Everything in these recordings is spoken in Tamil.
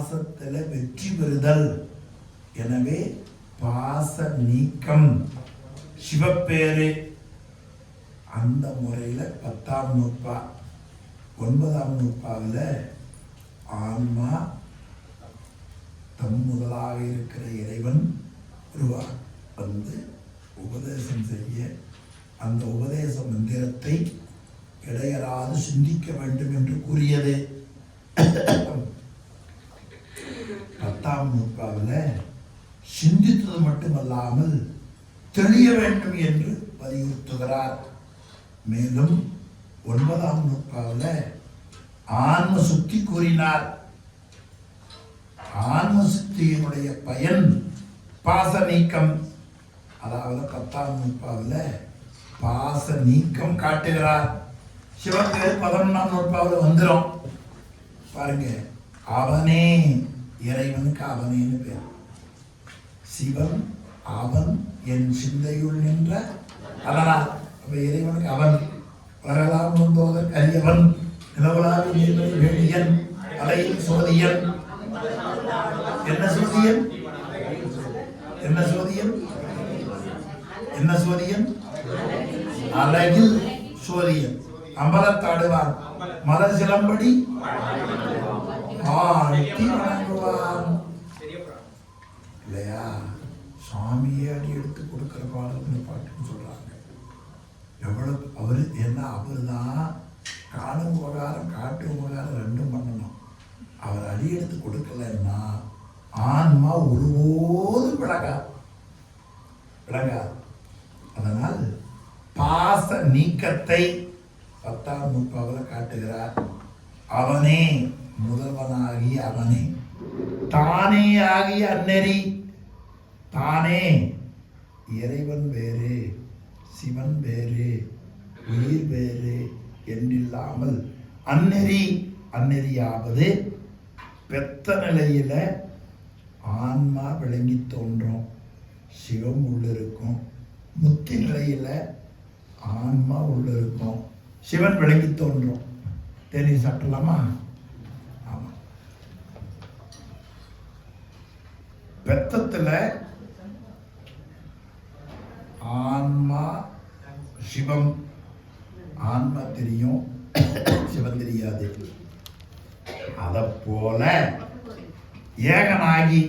பாசத்துல வெற்றி பெறுதல். எனவே பாச நீக்கம் சிவப்பேரு. அந்த முறையில் 10ஆம் நூற்பா 9ஆம் நூற்பாவில் ஆன்மா தம் முதலாக இருக்கிற இறைவன் வந்து உபதேசம் செய்ய அந்த உபதேச மந்திரத்தை இடையராது சிந்திக்க வேண்டும் என்று கூறியது. 10ஆம் நூற்பாவில் சிந்தித்தது மட்டுமல்லாமல் தெளிய வேண்டும் என்று வலியுறுத்துகிறார். மேலும் 9ஆம் நூற்பாவில் ஆன்ம சுத்தி கூறினார். ஆன்ம சுத்தியினுடைய பயன் பாச நீக்கம். அதாவது 10ஆம் நூற்பாவில் பாச நீக்கம் காட்டுகிறார். சிவப்பேர் 11ஆம் நூற்பாவில் வந்துடும் பாருங்க. அவனே இறைவனுக்கு அவனேன்னு பேர். சிவன் அவன் என் சிந்தையுள் நின்ற அதனால் அப்ப இறைவனுக்கு அவன். வரலாம் வந்தோதற்கு அரியவன் நிலவலாவி நீர்மணி வேணியன் அலையில் சோதியன். என்ன சோதியன்? என்ன சோதியன்? என்ன சோதியன்? அழகில் சோதியன். அம்பலத்தாடுவான் மலர் சிலம்படி ஆட்டி வணங்குவான். இல்லையா? சுவாமியே அடி எடுத்து கொடுக்கிற பாடல் பாட்டுன்னு சொல்றாங்க. எவ்வளவு அவரு என்ன அவர் தான் காணும் உபகாரம் காட்டு உபகாரம் ரெண்டும் பண்ணணும். அவர் அடி எடுத்து கொடுக்கலன்னா ஆன்மா ஒருபோதும் விளங்காது. அதனால் பாச நீக்கத்தை 10ஆம் நூற்பாவில் காட்டுகிறார். அவனே முதல்வனாகி அவனே தானே ஆகிய அந்நெறி. தானே இறைவன் வேறு சிவன் வேறு உயிர் வேறு என்றில்லாமல் அந்நெறி. அந்நெறியாவது பெத்த நிலையில ஆன்மா விளங்கி தோன்றும், சிவம் உள்ளிருக்கும். முத்தி நிலையில ஆன்மா உள்ளிருக்கும், சிவன் விளங்கி தோன்றும். தேநீர் சாப்பிடலாமா? ஆமா. பெத்தத்துல ஆன்மா சிவம். ஆன்மா தெரியும், சிவன் தெரியாது. அதை போல ஏகனாகி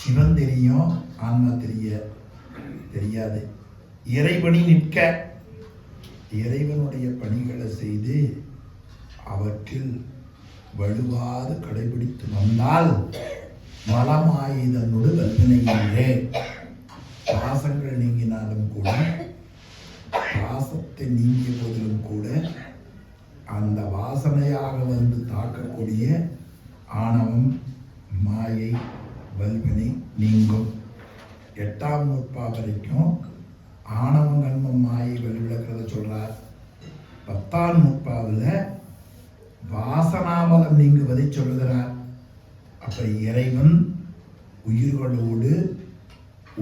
சிவன் தெரியும், ஆன்மா தெரியாது. இறைவனி நிற்க இறைவனுடைய பணிகளை செய்து அவற்றில் வலுவாது கடைபிடித்து வந்தால் மலமாயுதனோடு கல்வினையிலே பாசங்கள் நீங்கினாலும் கூட, பாசத்தை நீங்கிய போதிலும் கூட அந்த வாசனையாக வந்து தாக்கக்கூடிய ஆணவம் மாயை வல்வினை நீங்கும். 8ஆம் நூற்பா வரைக்கும் ஆணவம் கண்மம் மாயை வலுவிழக்கிறத சொல்றார். 10ஆம் நூற்பாவில் வாசனாமலம் நீங்குவதை சொல்லுகிறார். அப்ப இறைவன் உயிர்களோடு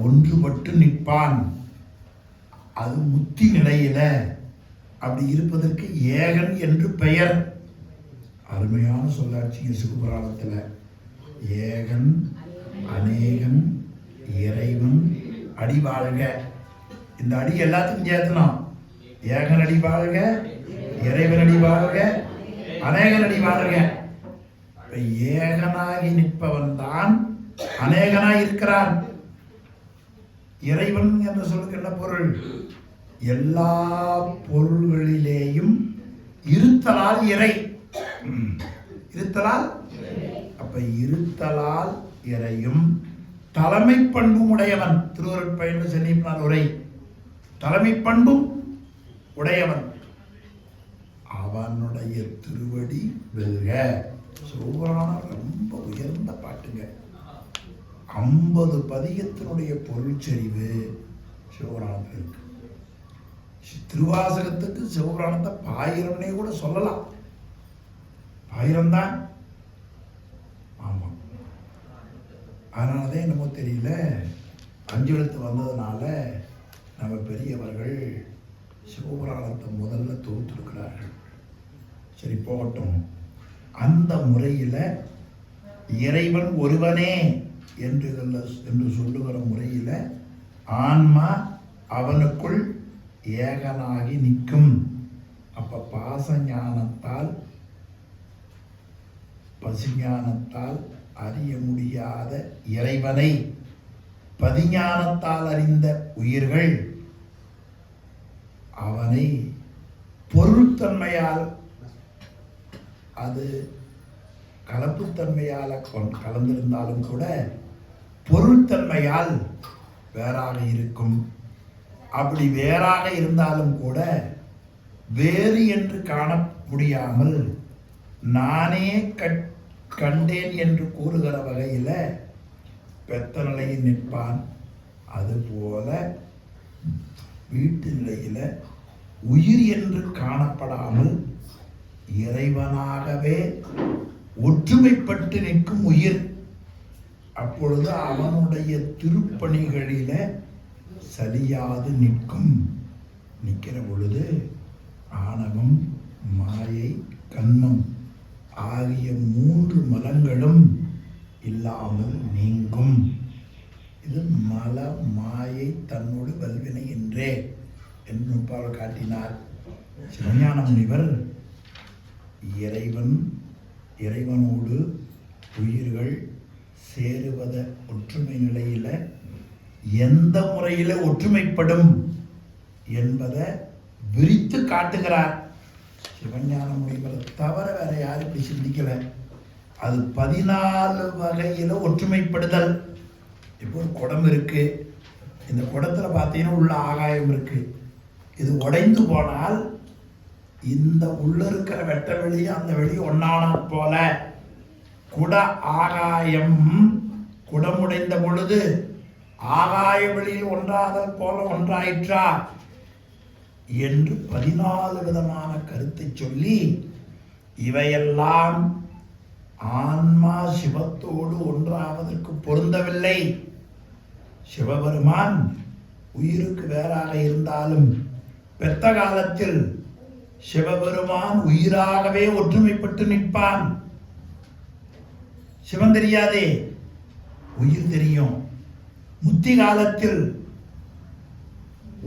ஒன்றுபட்டு நிற்பான். அது முத்தி நிலையில அப்படி இருப்பதற்கு ஏகன் என்று பெயர். அருமையான சொல்லாட்சிங்க சிவபுராணத்தில். ஏகன் அநேகன் இறைவன் அடி வாழ்க. இந்த அடி எல்லாத்துக்கும் சேர்த்தணும். ஏகன் அடி வாழ்க, இறைவன் அடி வாழ்க, அநேகன் அடி வாழ்க. ஏகனாகி நிற்பவன் தான் அநேகனாய் இருக்கிறான். இறைவன் என்று சொல்லுக்கு என்ன பொருள்? எல்லா பொருள்களிலேயும் இருத்தலால் இறை. இருத்தலால் அப்ப இருத்தலால் இறையும் தலைமை பண்பும் உடையவன். திருவருட்பயன் சென்னிப்பால் உரை. தலைமை பண்பும் உடையவன். அவனுடைய திருவடி வெல்க. சிவபுராணம் ரொம்ப உயர்ந்த பாட்டுங்க. 50 பதிகத்தினுடைய பொருள் செறிவு சிவபுராணத்தில் இருக்கு. திருவாசகத்துக்கு சிவபுராணத்தை 1000 கூட சொல்லலாம். 1000 தான். ஆமா. அதனாலதான் என்னமோ தெரியல, 5 எழுத்து வந்ததுனால நம்ம பெரியவர்கள் சிவபுராணத்தை முதல்ல தொகுத்திருக்கிறார்கள். சரி போகட்டும். அந்த முறையில் இறைவன் ஒருவனே என்று சொல்லுகிற முறையில் ஆன்மா அவனுக்குள் ஏகனாகி நிற்கும். அப்ப பாச ஞானத்தால் பசுஞானத்தால் அறிய முடியாத இறைவனை பதிஞானத்தால் அறிந்த உயிர்கள் அவனை பொருள்தன்மையால், அது கலப்புத்தன்மையால் கலந்திருந்தாலும் கூட பொருள்தன்மையால் வேறாக இருக்கும். அப்படி வேறாக இருந்தாலும் கூட வேறு என்று காண முடியாமல் நானே கண்டேன் என்று கூறுகிற வகையில் பெத்த நிலையில் நிற்பான். அதுபோல வீட்டு நிலையில் உயிர் என்று காணப்படாமல் இறைவனாகவே ஒற்றுமைப்பட்டு நிற்கும் உயிர். அப்பொழுது அவனுடைய திருப்பணிகளில சலியாது நிற்கும். நிற்கிற பொழுது ஆணவம், மாயை, கன்மம் ஆகிய 3 மலங்களும் இல்லாமல் நீங்கும். இது மல மாயை தன்னோடு வல்வினை என்றே என்று காட்டினார் சிவஞான முனிவர். இறைவனோடு உயிர்கள் சேருவத ஒற்றுமை நிலையில எந்த முறையில ஒற்றுமைப்படும் என்பதை விரித்து காட்டுகிறார். சிவஞான முனிவரை தவிர வேற யாரும் இப்படி சிந்திக்கல. அது 14 வகையில ஒற்றுமைப்படுதல். இப்போ ஒரு குடம் இருக்கு, இந்த குடத்துல பார்த்தீங்கன்னா உள்ள ஆகாயம் இருக்கு. இது உடைந்து போனால் இந்த உள்ள இருக்கிற வெட்ட வெளியும் அந்த வெளியும் ஒன்னான போல குட ஆகாயம் குடமுடைந்த பொழுது ஆகாய வெளியில் ஒன்றாதல் போல ஒன்றாயிற்றா என்று 14 விதமான கருத்தை சொல்லி, இவையெல்லாம் ஆன்மா சிவத்தோடு ஒன்றாவதற்கு பொருந்தவில்லை. சிவபெருமான் உயிருக்கு வேறாக இருந்தாலும் பெத்த காலத்தில் சிவபெருமான் உயிராகவே ஒற்றுமைப்பட்டு நிற்பான். சிவன் தெரியாதே, உயிர் தெரியும். முத்தி காலத்தில்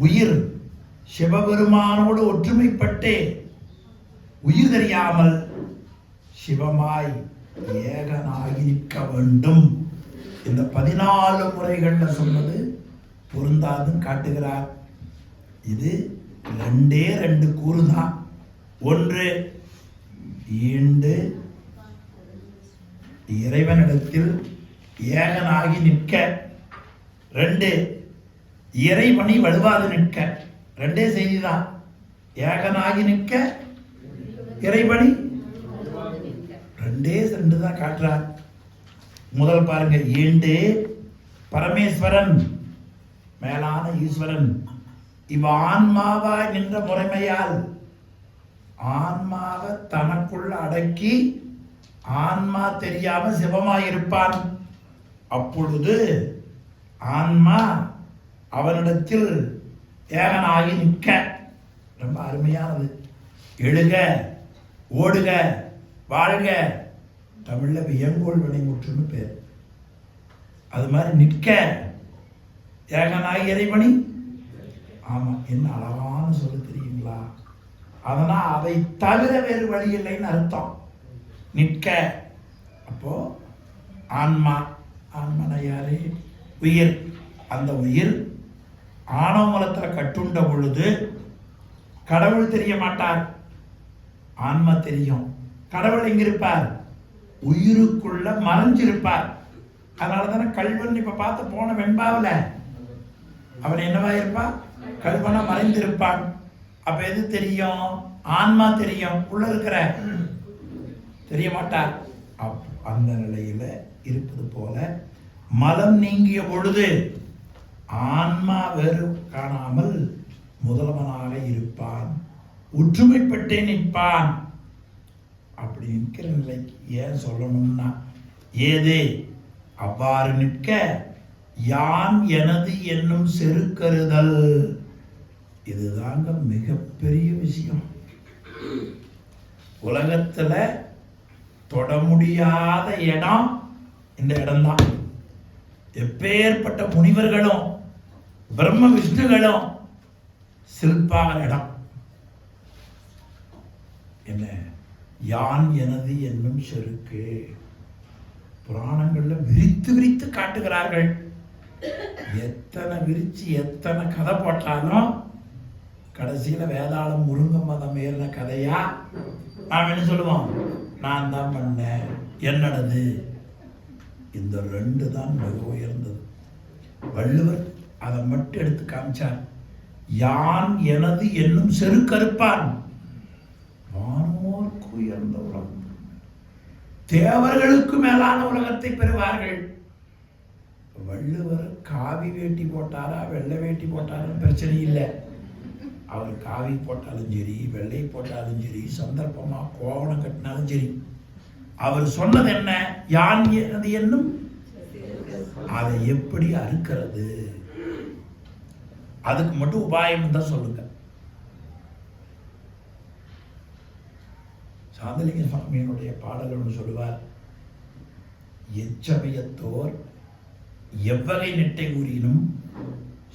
உயிர் சிவபெருமானோடு ஒற்றுமைப்பட்டே உயிர் தெரியாமல் சிவமாய் ஏகனாகி நிற்க வேண்டும். இந்த 14 முறைகள்ல சொன்னது பொருந்தாதுன்னு காட்டுகிறார். இது 2 கூறுதான். ஒன்று, ஈண்டு இறைவனிடத்தில் ஏகனாகி நிற்க. 2, இறைவனை வலுவாது நிற்க. 2 செய்திதான். ஏகனாகி நிற்க, இறைவனை 2 தான் காட்டுறார். முதல் பாருங்க, ஈண்டு பரமேஸ்வரன் மேலான ஈஸ்வரன் இவ ஆன்மாவாய் நின்ற முறைமையால் ஆன்மாவை தனக்குள்ள அடக்கி ஆன்மா தெரியாம சிவமாயிருப்பான். அப்பொழுது ஆன்மா அவனிடத்தில் ஏகனாகி நிற்க. ரொம்ப அருமையானது. எழுக, ஓடுக, வாழ்க, தமிழ்ல வியங்கோள் வினைமுற்றுன்னு பேர். அது மாதிரி நிற்க ஏகனாகி இறைவனி. ஆமா, என்ன அழகான சொல்ல தெரியுங்களா? அதனால் அதை தவிர வேறு வழி இல்லைன்னு அர்த்தம். நிற்க. அப்போ ஆன்மா, ஆன்மன யாரு? உயிர். அந்த உயிர் ஆணவ மலத்தில் கட்டுண்ட பொழுது கடவுள் தெரிய மாட்டார், ஆன்மா தெரியும். கடவுள் எங்கிருப்பார்? உயிருக்குள்ள மறைஞ்சிருப்பார். அதனால தானே கல்வன் இப்ப பார்த்து போன வெண்பாவில் அவன் என்னவா இருப்பான்? கல்வனா மறைந்திருப்பான். அப்ப எது தெரியும்? ஆன்மா தெரியும், உள்ள இருக்கிற தெரிய மாட்டார். அந்த நிலையில இருப்பது போல மலம் நீங்கிய பொழுது ஆன்மா வேறு காணாமல் முதல்வனாக இருப்பான், ஒற்றுமைப்பட்டே நிற்பான். அப்படி நிற்கிற நிலைக்கு ஏன் சொல்லணும்னா, ஏதே அவ்வாறு நிற்க யான் எனது என்னும் செருக்கறுதல். இதுதாங்க மிகப்பெரிய விஷயம். உலகத்துல தொட முடியாத இடம் இந்த இடம்தான். எப்பேற்பட்ட முனிவர்களும் பிரம்ம விஷ்ணுகளும் சில்பாகிற இடம். என்ன? யான் எனது என்னும் செருக்கு. புராணங்கள்ல விரித்து விரித்து காட்டுகிறார்கள். எத்தனை விரிச்சு எத்தனை கதை போட்டாலும் கடைசியில வேதாளம் முருங்க மதம் ஏறின கதையா நாம் என்ன சொல்லுவோம்? நான் தான் பண்ணேன், என்னடது. இந்த ரெண்டு தான் மிக உயர்ந்தது. வள்ளுவர் அதை மட்டும் எடுத்து காமிச்சார். யான் எனது என்னும் செருக்கறுப்பான் வானோர்க்கு உயர்ந்த உலகம், தேவர்களுக்கு மேலான உலகத்தை பெறுவார்கள். வள்ளுவர் காவி வேட்டி போட்டாரா வெள்ளை வேட்டி போட்டாரும் பிரச்சனை இல்லை. அவர் காவி போட்டாலும் சரி, வெள்ளை போட்டாலும் சரி, சந்தர்ப்பமா கோவணம் கட்டினாலும் சரி, அவர் சொன்னது என்ன? யான் எனது என்னும். அதை எப்படி அறுக்கிறது? அதுக்கு மட்டும் உபாயம் தான் சொல்லுங்க. சாந்தலிங்க சுவாமியினுடைய பாடல் ஒன்று சொல்லுவார். எச்சமயத்தோர் எவ்வகை நெட்டை கூறினும்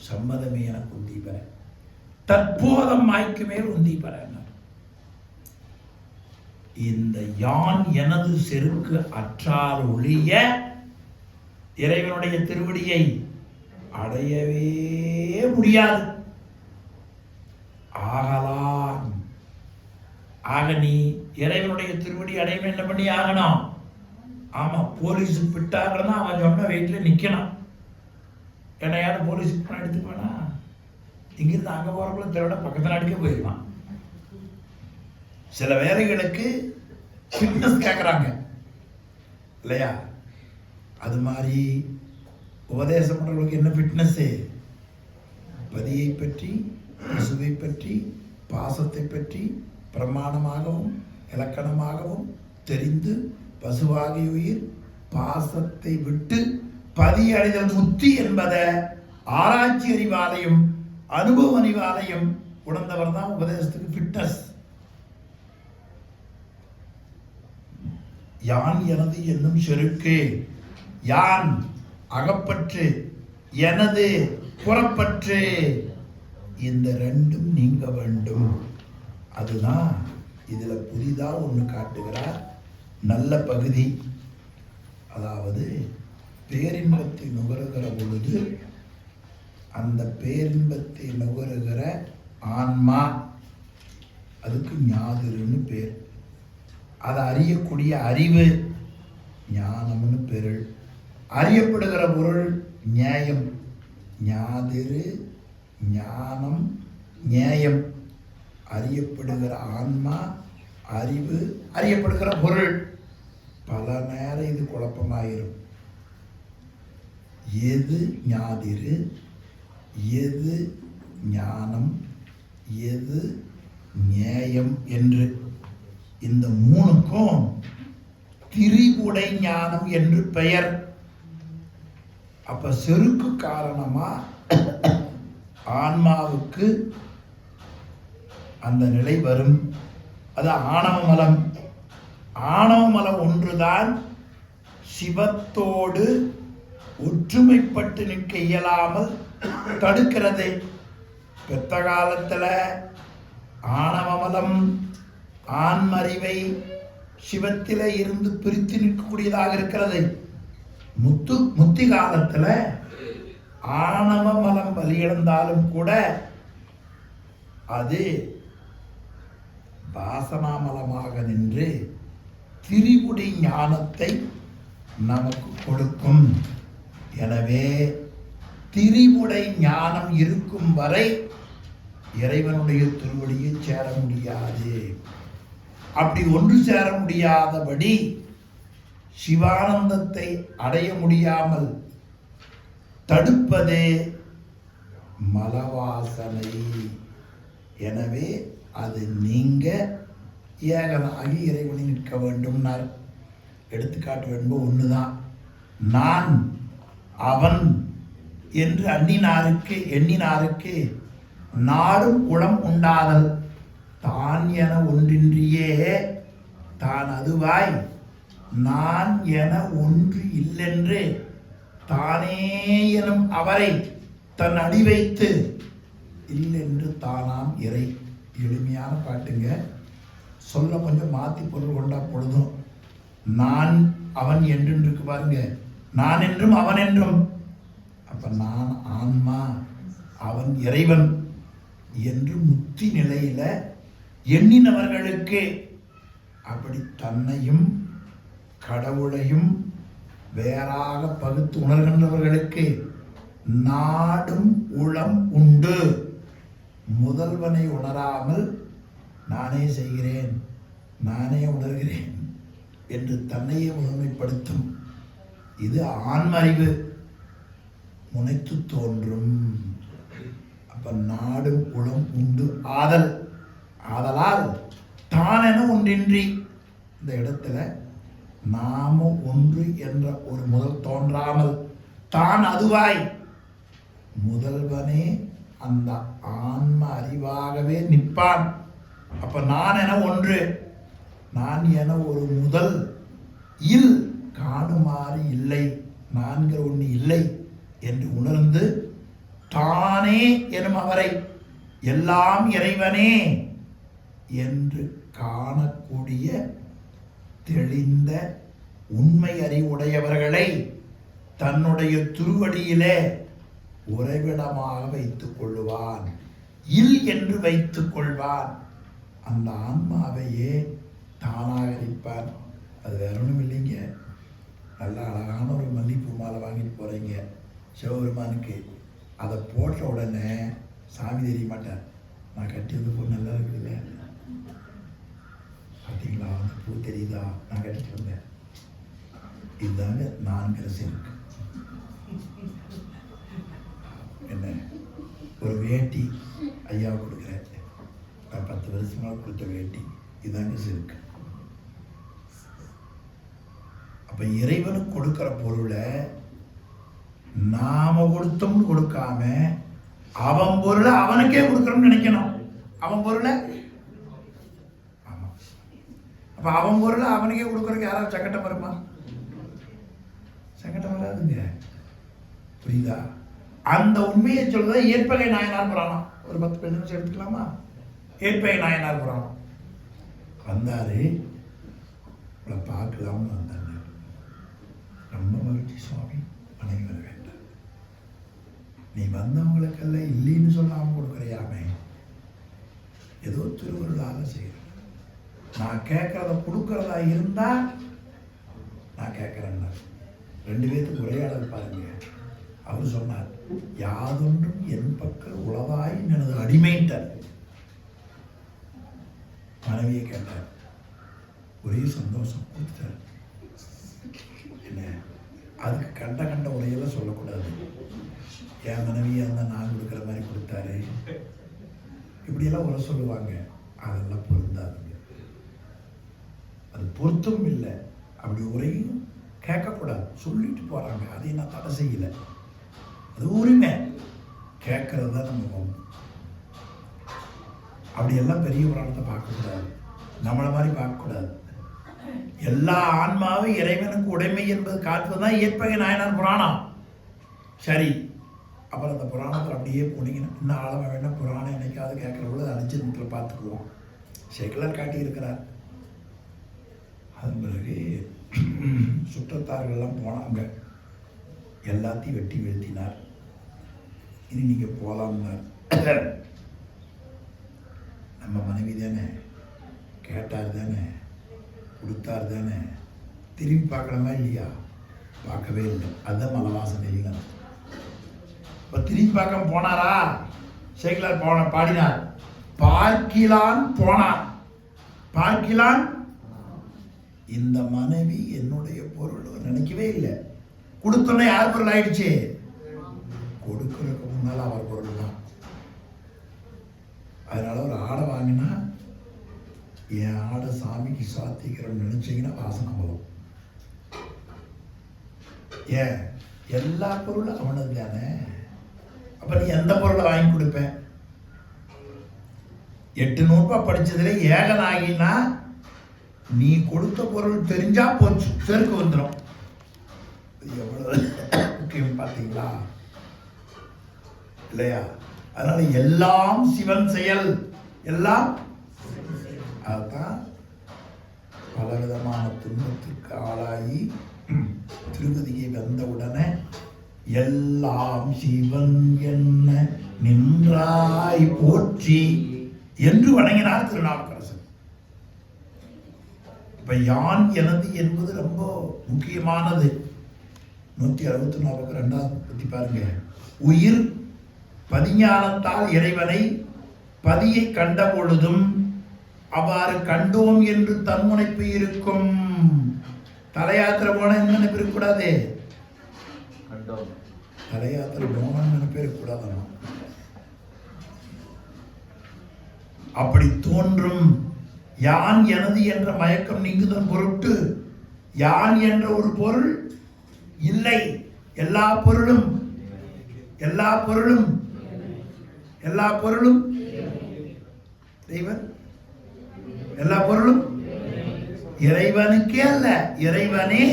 சம்மதமே என குந்தி பெற, தற்போதம் மாய்க்கு மேல் உந்தி பெற. இந்த யான் எனது செருக்கு அற்றார் ஒழிய இறைவனுடைய திருவடியை அடையவே முடியாது. ஆகலாம். ஆக நீ இறைவனுடைய திருவடி அடையணும், என்ன பண்ணி ஆகணும்? ஆமா, போலீஸ் பிட்டாங்கன்னா அவன் சொன்ன வெயிட்ல நிக்கணும். ஏன்னா யாரும் போலீஸுக்கு பணம் எடுத்துப்பானா? இங்கிருந்து அங்க போறக்குள்ள திருவிட பக்கத்து நாட்டுக்கே போயிடுவான். சில வேலைகளுக்கு ஃபிட்னஸ் கேட்குறாங்க இல்லையா? அது மாதிரி உபதேசம் பண்றவங்களுக்கு என்ன ஃபிட்னஸ்ஸு? பதியை பற்றி, பசுவை பற்றி, பாசத்தை பற்றி பிரமாணமாகவும் இலக்கணமாகவும் தெரிந்து பசுவாகிய உயிர் பாசத்தை விட்டு பதி அடைதல் முத்தி என்பதை ஆராய்ச்சி அறிவாலையும் அனுபவ அறிவாலையும் உணர்ந்தவர் தான் உபதேசத்துக்கு ஃபிட்னஸ். யான் எனது என்னும் செருக்கு. யான் அகப்பற்று, எனது புறப்பற்று. இந்த ரெண்டும் நீங்க வேண்டும். அதுதான் இதுல புதிதா ஒன்று காட்டுகிறார். நல்ல பகுதி. அதாவது பேரின்பத்தை நுகருகிற பொழுது அந்த பேரின்பத்தை நுகருகிற ஆன்மா, அதுக்கு ஞாதிருன்னு பேர். அதை அறியக்கூடிய அறிவு ஞானம்னு பொருள். அறியப்படுகிற பொருள் ஞேயம். ஞாதிரு, ஞானம், ஞேயம். அறியப்படுகிற ஆன்மா, அறிவு, அறியப்படுகிற பொருள். பல நேரம் இது குழப்பமாயிரும். எது ஞாதிரு, எது ஞானம், எது ஞேயம் என்று இந்த மூணுக்கும் திரிபுடை ஞானம் என்று பெயர். அப்ப செருக்கு காரணமா ஆன்மாவுக்கு அந்த நிலை வரும். அது ஆணவ மலம். ஆணவ மலம் ஒன்றுதான் சிவத்தோடு ஒற்றுமைப்பட்டு நிற்க இயலாமல் தடுக்கிறது. பெத்த காலத்துல ஆணவ மலம் ஆன்மறிவை சிவத்தில இருந்து பிரித்து நிற்கக்கூடியதாக இருக்கிறது. முத்தி காலத்துல ஆணவ மலம் வலியிழந்தாலும் கூட அது வாசனாமலமாக நின்று திரிபுடி ஞானத்தை நமக்கு கொடுக்கும். எனவே திரிபுடை ஞானம் இருக்கும் வரை இறைவனுடைய திருவடியில் சேர முடியாது. அப்படி ஒன்று சேர முடியாதபடி சிவானந்தத்தை அடைய முடியாமல் தடுப்பதே மலவாசனை. எனவே அது நீங்க ஏகனாகி இறைவனை நிற்க வேண்டும்னார். எடுத்துக்காட்டு வேண்டும் ஒண்ணுதான். நான் அவன் என்று எண்ணினாருக்கு நாடும் குளம் உண்டாதல். தான் என ஒன்றின்றியே தான் அதுவாய் நான் என ஒன்று இல்லென்று தானே எனும் அவரை தன் அடி வைத்து இல்லென்று தானாம் இறை. எளிமையான பாட்டுங்க, சொல்ல கொஞ்சம் மாற்றி பொருள் கொண்டா பொழுதும். நான் அவன் என்று இருக்கு பாருங்க, நான் என்றும் அவன் என்றும். அப்ப நான் ஆன்மா, அவன் இறைவன் என்று முத்தி நிலையில எண்ணினவர்களுக்கு, அப்படி தன்னையும் கடவுளையும் வேறாக பகுத்து உணர்கின்றவர்களுக்கு நாடும் உளம் உண்டு. முதல்வனை உணராமல் நானே செய்கிறேன், நானே உணர்கிறேன் என்று தன்னையே முதன்மைப்படுத்தும். இது ஆன்மறிவு முனைத்து தோன்றும். அப்ப நாடும் உளம் உண்டு ஆதல். ஆதலால் தானென ஒன்றின்றி, இந்த இடத்துல நாம ஒன்று என்ற ஒரு முதல் தோன்றாமல் தான் அதுவாய் முதல்வனே அந்த ஆன்ம அறிவாகவே நிற்பான். அப்ப நான் என ஒன்று, நான் என ஒரு முதல் இல் காணுமாறு இல்லை, நான்கிற ஒன்று இல்லை என்று உணர்ந்து தானே எனும் அவரை எல்லாம் இறைவனே என்று காணக்கூடிய தெளிந்த உண்மை அறிவுடையவர்களை தன்னுடைய திருவடியிலே உறைவிடமாக வைத்துக் கொள்வான், இல் என்று வைத்துக் கொள்வான். அந்த ஆன்மாவையே தானாக இருப்பான். அது வேற ஒன்றும் இல்லைங்க. நல்ல அழகான ஒரு மல்லிகைப்பூ மாலை வாங்கிட்டு போகிறீங்க சிவபெருமானுக்கு, அதை போட்ட உடனே சாமி தெரிய மாட்டார். நான் கட்டி வந்து பூ நல்லா இருக்குதுல்ல, பார்த்தீங்களா அந்த பூ தெரியுதா, நான் கட்டிட்டு வந்தேன். இதுதாங்க நான்கிற செருக்கு. என்ன ஒரு வேட்டி ஐயா கொடுக்குறேன், நான் 10 வருஷமாக கொடுத்த வேட்டி, இதுதாங்க செருக்கு. அப்ப இறைவனுக்கு கொடுக்கிற பொருளை நாம கொடுத்தோம்னு கொடுக்காம அவன் பொருளை அவனுக்கே கொடுக்கணும்னு நினைக்கணும். அவன் பொருளை ஆமா, அப்ப அவன் பொருளை அவனுக்கே கொடுக்கறதுக்கு யாராவது சங்கடம் வருமா? சங்கடம் வராதுங்க. புரியுதா? அந்த உண்மையை சொல்றத ஏற்பகை நாயனார் புராணம். ஒரு 10 நிமிஷம் எடுத்துக்கலாமா? ஏற்பகை நாயனார் புராணம் வந்தாரு, இவளை பார்க்கலாம்னு வந்தாங்க. ரொம்ப மகிழ்ச்சி சுவாமி, வணங்கி வர வேண்டாம். நீ வந்தவங்களுக்கெல்லாம் இல்லைன்னு சொல்லாமல் கொடுக்குறையாமே, ஏதோ திருவருளாக செய்கிறேன். நான் கேட்கறத கொடுக்கறதா இருந்தா நான் கேட்கறேன்னா 2 பேருக்கு உரையாடல் பாருங்க. அவர் சொன்னார், யாதொன்றும் என் பக்கம் உளதாய் எனது அடிமைட்டார். மனைவியை கேட்டார், ஒரே சந்தோஷம் கொடுத்தார். என்ன அதுக்கு கண்ட உரையெல்லாம் சொல்லக்கூடாது. என் மனைவியாக இருந்தால் நான் கொடுக்குற மாதிரி கொடுத்தாரு, இப்படியெல்லாம் உரை சொல்லுவாங்க. அதெல்லாம் பொருந்தாதுங்க. அது பொருத்தம் இல்லை. அப்படி உரையும் கேட்கக்கூடாது. சொல்லிட்டு போகிறாங்க, அதையும் நான் தடை செய்யலை. அது உரிமை. கேட்கறது தான் நம்ம அப்படியெல்லாம் பெரிய புராணத்தை பார்க்கக்கூடாது. நம்மளை மாதிரி பார்க்கக்கூடாது. எல்லா ஆன்மாவும் இறைவனுக்கு உடைமை என்பது காட்டுவதுதான் ஏற்பகை நாயனார் புராணம். சரி, அப்புறம் அந்த புராணத்தில் அப்படியே போனீங்கன்னா இன்னும் ஆழமாக வேணால் புராணம் என்னைக்காவது கேட்குறவங்கள அனுச்சித்தில் பார்த்துக்குவோம். சேக்கிழார் காட்டியிருக்கிறார். அதன் பிறகு சுற்றத்தார்கள்லாம் போனாங்க, எல்லாத்தையும் வெட்டி வீழ்த்தினார். இனி நீங்கள் போகலாம்னார். நம்ம மனைவி தானே, கேட்டார் தானே, கொடுத்தார் தானே, திரும்பி பார்க்கணுமா இல்லையா? பார்க்கவே இல்லை. அதுதான் மலவாசனை இல்லை. இப்போ திரும்பி பார்க்க போனாரா? சேக்கிழார் பாடினார், பார்க்கிலான் போனார். பார்க்கிலான், இந்த மனைவி என்னுடைய பொருள் நினைக்கவே இல்லை. கொடுத்தோன்னே யார் பொருள் ஆயிடுச்சு? கொடுக்கறதுக்கு முன்னால் அவர் பொருள் தான். அதனால ஒரு ஆடை வாங்கினா, என் ஆடை சாமிக்கு சாத்திக்கிறோம்னு நினைச்சீங்கன்னா வாசனை வரும். ஏன்? எல்லா பொருளும் அவனது தானே. அப்ப நீ எந்த பொருளை வாங்கி கொடுப்பேன்? 800 ரூபாய் படிச்சதுல ஏகன் ஆகினா நீ கொடுத்த பொருள் தெரிஞ்சா போச்சு, செருக்கு வந்துடும். எவ்வளவு முக்கியம் பார்த்தீங்களா இல்லையா? அதனால எல்லாம் சிவன் செயல், எல்லாம். அதுதான் பலவிதமான துன்பத்திற்கு ஆளாகி திருப்பதியை வந்தவுடனே எல்லாம் சிவன் என்ன நின்றாய் போற்றி என்று வணங்கினார் திருநாவுக்கரசர். இப்ப யான் எனது என்பது ரொம்ப முக்கியமானது. 164 2வது பத்தி பாருங்க. உயிர் பதிஞானத்தால் இறைவனை பதியை கண்ட பொழுதும் அவ்வாறு கண்டோம் என்று தன்முனைப்பு இருக்கும். தலையாத்திரை போன என்ன நினைப்பு இருக்கக்கூடாது, தலையாத்திரை போன நினைப்பு இருக்கக்கூடாது. அப்படி தோன்றும் யான் எனது என்ற மயக்கம் நீங்குதல் பொருட்டு யான் என்ற ஒரு பொருள் இல்லை. எல்லா பொருளும் இறைவன், எல்லா பொருளும் இறைவனுக்கே அல்ல, இறைவனே.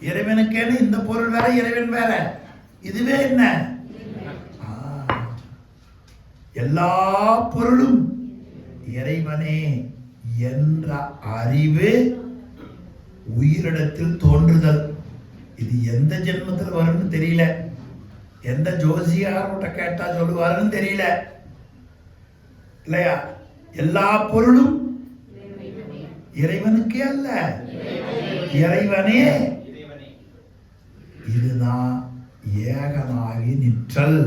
இறைவனுக்கேன்னு இந்த பொருள் வேற, இறைவன் வேற. இதுவே என்ன? எல்லா பொருளும் இறைவனே என்ற அறிவு உயிரிடத்தில் தோன்றுதல். இது எந்த ஜென்மத்தில் வரும்னு தெரியல, எந்த ஜோசியார்கிட்ட கேட்டா சொல்லுவாருன்னு தெரியல இல்லையா? எல்லா பொருளும் இறைவனுக்கே அல்ல, இறைவனே. இதுதான் ஏகனாகி நிற்றல்.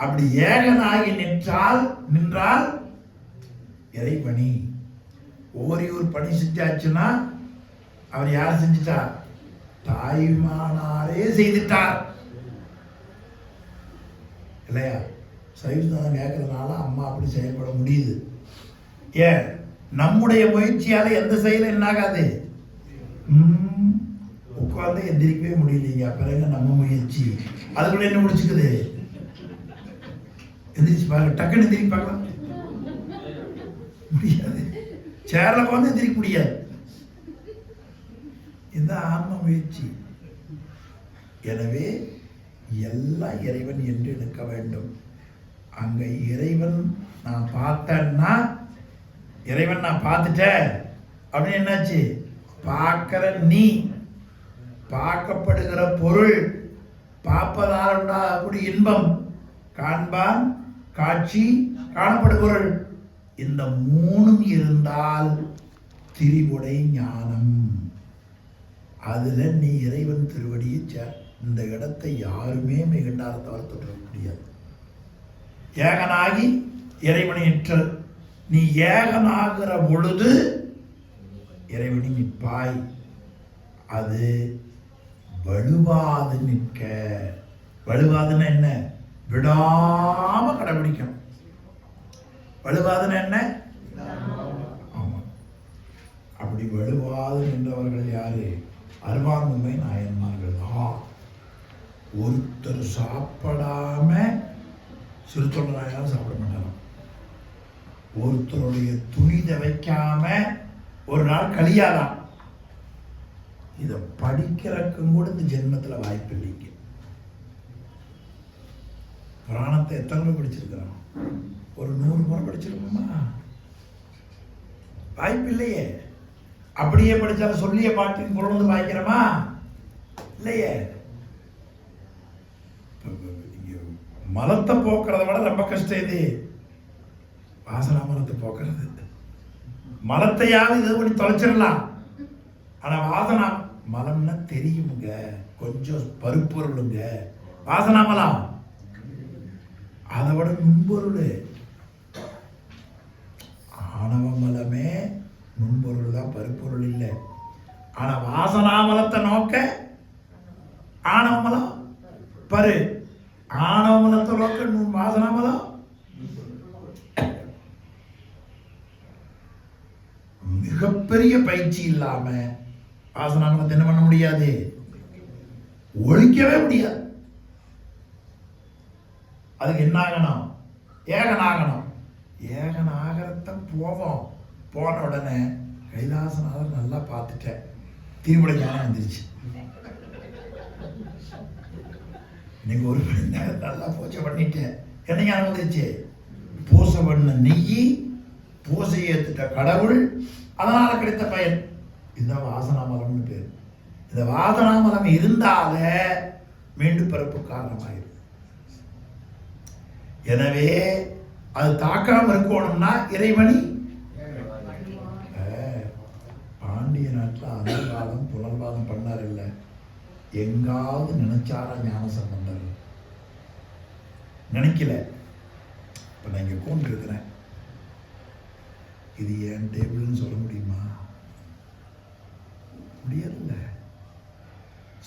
அப்படி ஏகனாகி நின்றால் இறைவனி. ஓரியூர் பணி செஞ்சாச்சுன்னா அவர் யார் செஞ்சிட்டார்? தாய்மானாரே செய்துட்டார் இல்லையா? சைவம் கேட்கறதுனால அம்மா அப்படி செயல்பட முடியுது. ஏன்? நம்முடைய முயற்சியால எந்த செயலும் என்னாகாது, உட்கார்ந்து எந்திரிக்கவே முடியலைங்க. பிறகு நம்ம முயற்சி அதுக்குள்ள என்ன முடிச்சுக்குது? எந்திரிச்சு பாருங்க, டக்குன்னு எந்திரிக்க பார்க்கலாம் முடியாது. சேர்ல உட்காந்து எந்திரிக்க முடியாது. இந்த ஆன்ம முயற்சி. எனவே எல்லாம் இறைவன் என்று எடுக்க வேண்டும். அங்க இறைவன் நான் பார்த்தேன்னா, இறைவன் நான் பார்த்துட்டேன் அப்படின்னு என்னாச்சு? பார்க்கிற நீ, பார்க்கப்படுகிற பொருள், பார்ப்பதால் உண்டாகக்கூடிய இன்பம், காண்பான் காட்சி காணப்படுபொருள், இந்த மூணும் இருந்தால் திரிபுடை ஞானம். அதுல நீ இறைவன் திருவடியை சேர். இந்த இடத்தை யாருமே மிகண்டாரத்தவரை தொற்ற முடியாது. ஏகனாகி இறைவனை நிற்றல். நீ ஏகனாகிற பொழுது இறைவனை நிற்பாய். அது வலுவாது நிற்க. வலுவாதுன்னா என்ன? விடாம கடைபிடிக்கணும். வலுவாதுன்னா என்ன? ஆமா. அப்படி வலுவாது நின்றவர்கள் யாரு? அருவான்மை நாயன்மார்கள் தான். ஒருத்தர் சாப்பிடாம சிறுத்தொண்ட நாயனார் சாப்பிட மாட்டாங்க. ஒருத்தருடைய துணி துவைக்காம ஒரு நாள் கழியாதான். இதை படிக்கிறக்கும் கூட இந்த ஜென்மத்தில் வாய்ப்பு இல்லைங்க. புராணத்தை எத்தனை முறை படிச்சிருக்கிறோம்? ஒரு 100 முறை படிச்சிருக்கோமா? வாய்ப்பு இல்லையே. அப்படியே படித்தாலும் சொல்லிய பாட்டின் பொருள் வந்து வாய்க்கிறோமா? இல்லையே. மலத்தை போக்குறத விட ரொம்ப கஷ்டம் இது. வாசனா மலத்தை போக்குறது. மலத்தையாவது இது பண்ணி தொலைச்சிடலாம். ஆனா வாசனா மலம்னா தெரியுமுங்க, கொஞ்சம் பருப்பொருளுங்க. வாசனா மலம் அதை விட நுண்பொருள். ஆணவ மலமே நுண்பொருள் தான், பருப்பொருள் இல்லை. ஆனா வாசனா மலத்தை நோக்க ஆணவ மலம் பரு, ஆணவ மலத்தை நோக்க வாசனா மலம். மிகப்பெரிய பயிற்சி இல்லாம வாசனா மலத்தை என்ன பண்ண முடியாது? ஒழிக்கவே முடியாது. அதுக்கு என்ன ஆகணும்? ஏகனாகணும். ஏகனாகத்தான் போவோம். போன உடனே கைலாசநாதர் நல்லா பார்த்துட்டேன், திருவிட ஞானம் வந்துருச்சு. இன்னைக்கு ஒரு மணி நேரம் நல்லா பூஜை பண்ணிட்டேன், என்ன ஞானம் வந்துருச்சு? பூசை பண்ண நெய், பூசை ஏத்துட்ட கடவுள், அதனால கிடைத்த பயன். இதுதான் வாசனாமலம்னு பேர். இந்த வாசனாமலம் இருந்தால மீண்டும் பிறப்பு காரணமாயிரும். எனவே அது தாக்காம இருக்கணும்னா இறைவனி பாண்டிய நாட்டில் அனல்வாதம் புனர்வாதம் பண்ணார் இல்லை, எங்காவது நினைச்சாரா ஞான சம்பந்தர்? நினைக்கல. இப்போ நான் இங்கே கூண்டு இருக்கிறேன், இது என் டேபிள்னு சொல்ல முடியுமா? முடியாதுல்ல,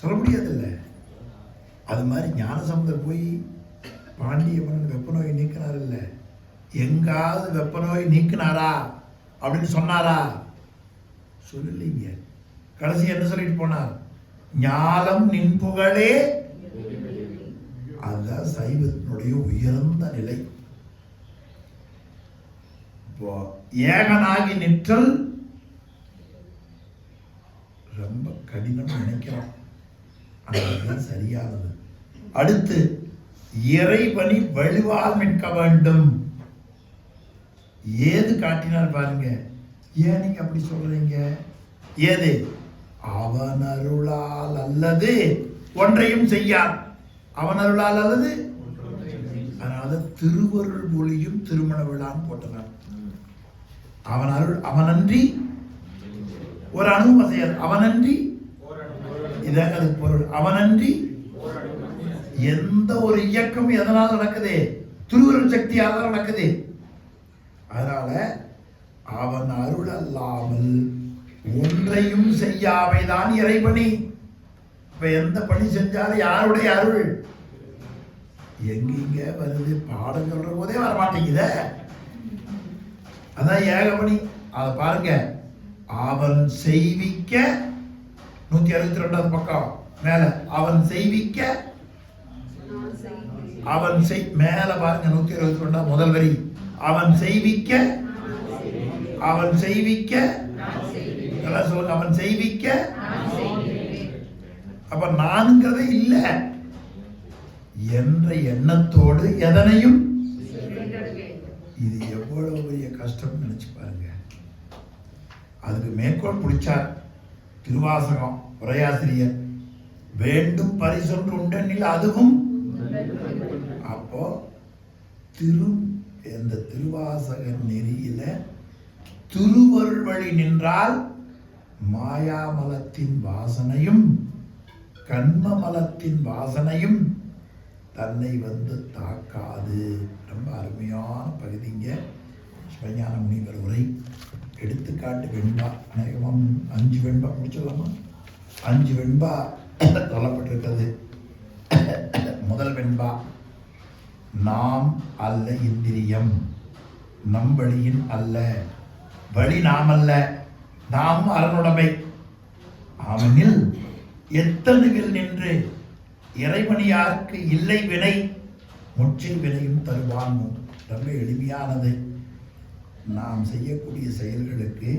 சொல்ல முடியாதுல்ல. அது மாதிரி ஞான சம்பந்தர் போய் பாண்டியம்மன் வெப்ப நோய் நீக்கினார் இல்லை, எங்காவது வெப்ப நோய் நீக்கினாரா அப்படின்னு சொன்னாரா? சொல்லலைங்க. கடைசி என்ன சொல்லிட்டு போனார்? ஞானம் நின் புகழே. அதுதான் சைவத்தினுடைய உயர்ந்த நிலை. இப்போ ஏகனாகி நிற்றல் ரொம்ப கடினம் நினைக்கிறோம், அதுதான் சரியானது. அடுத்து இறைவனி வலுவால் நிற்க வேண்டும். ஏது காட்டினார் பாருங்க. ஏன் நீங்க அப்படி சொல்றீங்க? ஏது? அவன் அருளால் அல்லது ஒன்றையும் செய்யார். அவன் அருளால் அல்லது, அதனால திருவருள் மொழியும் திருமண விழான்னு போட்டனர். அவன் அருள், அவனன்றி ஒரு அணுவும் அசையாது. அவனன்றி, இதான் அது பொருள். அவனன்றி எந்த ஒரு இயக்கம் எதனால் நடக்குது? திருவருள் சக்தியால் தான் நடக்குது. அதனால அவன் அருள் அல்லாமல் ஒன்றையும் செய்யாமைதான் இறைபணி. இப்ப எந்த பணி செஞ்சாலும் யாருடைய அருள்? எங்கீங்க வருது? பாடம் சொல்ற போதே வரமாட்டேங்குத. அதான் ஏகபணி. அதை பாருங்க. அவன் செய்விக்க 162வது பக்கம் மேல, அவன் செய்விக்க, அவன் மேல பாருங்க 122 முதல் வரி. அவன் செய்விக்க, அவன் செய்விக்க, சொல்லுங்க, அவன் செய்விக்க. அப்ப நான்கிறதே இல்ல என்ற எண்ணத்தோடு எதனையும். இது எவ்வளவு பெரிய கஷ்டம் நினைச்சு பாருங்க. அதுக்கு மேற்கோள் பிடிச்சார் திருவாசகம் உரையாசிரியர். வேண்டும் பரிசொன்று உண்டெனில் அதுவும். அப்போ இந்த திருவாசக நெறியில திருவருள் வழி நின்றால் மாயாமலத்தின் வாசனையும் கண்மமலத்தின் வாசனையும் தன்னை வந்து தாக்காது. ரொம்ப அருமையான பகுதிங்க சிவஞான முனிவர் உரை. எடுத்துக்காட்டு வெண்பா, அநேகமாக 5 வெண்பா முடிச்சிடலாமா? 5 வெண்பா சொல்லப்பட்டிருக்கிறது. முதல் வெண்பா, நாம் அல்ல இந்திரியம், நம் வழியின் அல்ல. வழி நாம் அல்ல, நாம் அரணுடைமை. அவனில் எத்தனுவில் நின்று இறைவனியாருக்கு இல்லை வினை, முற்றில் வினையும் தருவான். ரொம்ப எளிமையானது. நாம் செய்யக்கூடிய செயல்களுக்கு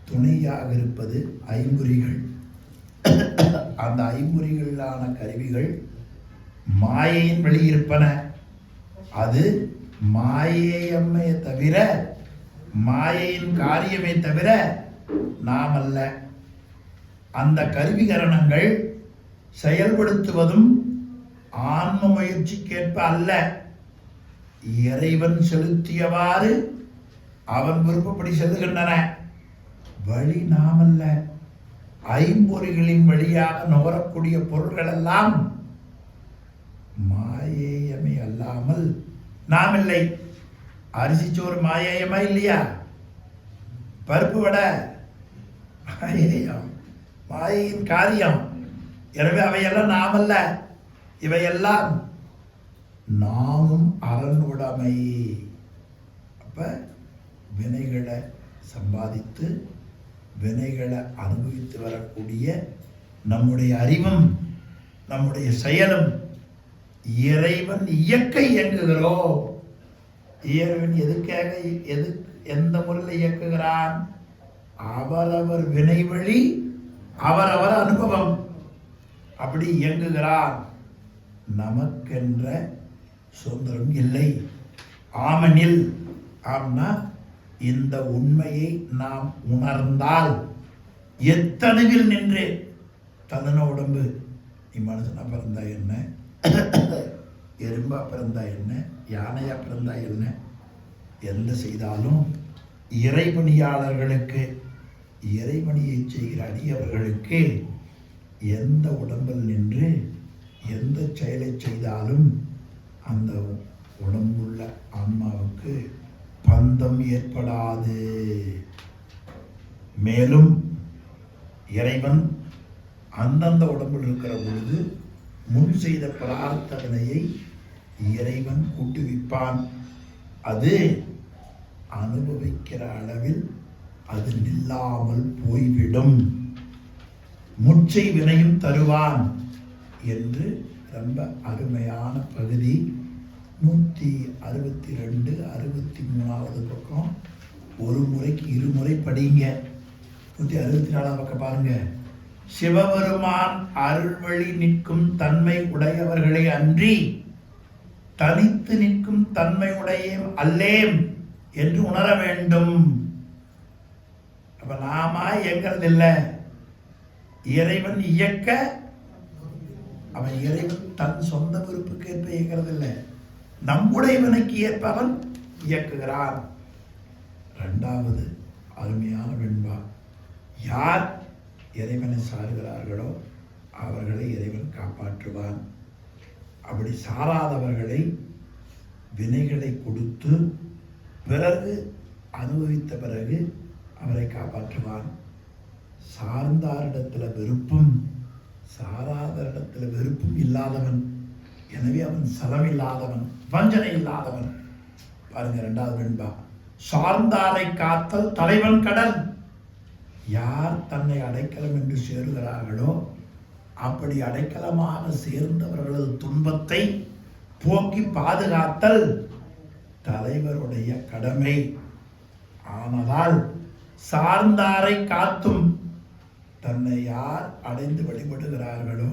துணையாக இருப்பது ஐம்பொறிகள். அந்த ஐம்பொறிகளான கருவிகள் மாயையின் வெளியிருப்பன. அது மாயையம்மையை தவிர, மாயையின் காரியமே தவிர நாம் அல்ல. அந்த கருவிகரணங்கள் செயல்படுத்துவதும் ஆன்ம முயற்சிக்கேற்ப அல்ல, இறைவன் செலுத்தியவாறு அவன் விருப்பப்படி செல்லுகின்றன. வழி நாம் அல்ல. ஐம்பொறிகளின் வழியாக நுகரக்கூடிய பொருள்கள் எல்லாம் மாயேயமே அல்லாமல் நாம் இல்லை. அரிசி சோறு மாயேயமா இல்லையா? பருப்பு வடை மாயேயம், மாயையின் காரியம். எனவே அவையெல்லாம் நாம் அல்ல, இவையெல்லாம் நாமும் அரணுடைமை. அப்ப வினைகளை சம்பாதித்து வினைகளை அனுபவித்து வரக்கூடிய நம்முடைய அறிவும் நம்முடைய செயலும் இறைவன் இயக்க இயங்குகிறோம். இறைவன் எதுக்காக எந்த முறையில் இயக்குகிறான்? அவரவர் வினை வழி அவரவர் அனுபவம். அப்படி இயங்குகிறார். நமக்கென்ற சுதந்திரம் இல்லை. ஆமனில் ஆம்னா இந்த உண்மையை நாம் உணர்ந்தால் எத்தனைவில் நின்று தந்தன உடம்பு, நீ மனுஷனா பிறந்தா என்ன, எறும்பா பிறந்தா என்ன, யானையா பிறந்தா என்ன, எந்த செய்தாலும் இறைபணியாளர்களுக்கு, இறைபணியை செய்கிற அடியவர்களுக்கு எந்த உடம்பில் நின்று எந்த செயலை செய்தாலும் அந்த உடம்புள்ள ஆன்மாவுக்கு பந்தம் ஏற்படாது. மேலும் இறைவன் அந்தந்த உடம்பில் இருக்கிற பொழுது முன் செய்த பிரார்த்தனையை இறைவன் கூட்டுவிப்பான். அது அனுபவிக்கிற அளவில் அது நில்லாமல் போய்விடும். முச்சை வினையும் தருவான் என்று ரொம்ப அருமையான பகுதி 162, 63வது பக்கம். ஒரு முறைக்கு இருமுறை படிங்க. 164வது பக்கம் பாருங்க. சிவபெருமான் அருள்வழி நிற்கும் தன்மை உடையவர்களை அன்றி தனித்து நிற்கும் தன்மை உடைய அல்லேம் என்று உணர வேண்டும். அப்ப நாம இயங்கிறது இல்லை, இறைவன் இயக்க. அவன் இறைவன் தன் சொந்த விருப்புக்கு ஏற்ப இயக்கிறது இல்லை, நம்முடைய வினைக்கு ஏற்ப அவன் இயக்குகிறான். இரண்டாவது அருமையான வெண்பா. யார் இறைவனை சாருகிறார்களோ அவர்களை இறைவன் காப்பாற்றுவான். அப்படி சாராதவர்களை வினைகளை கொடுத்து பிறகு அனுபவித்த பிறகு அவரை காப்பாற்றுவான். சார்ந்தாரிடத்தில் வெறுப்பும் சாராதரிடத்தில் வெறுப்பும் இல்லாதவன், எனவே அவன் சலம் இல்லாதவன், வஞ்சனை இல்லாதவன். பாருங்க இரண்டாவது வெண்பா. சார்ந்தாரை காத்தல் தலைவன் கடல். யார் தன்னை அடைக்கலம் என்று சேருகிறார்களோ அப்படி அடைக்கலமாக சேர்ந்தவர்களது துன்பத்தை போக்கி பாதுகாத்தல் தலைவருடைய கடமை. ஆனதால் சார்ந்தாரை காத்தும் தன்னை யார் அடைந்து வழிபடுகிறார்களோ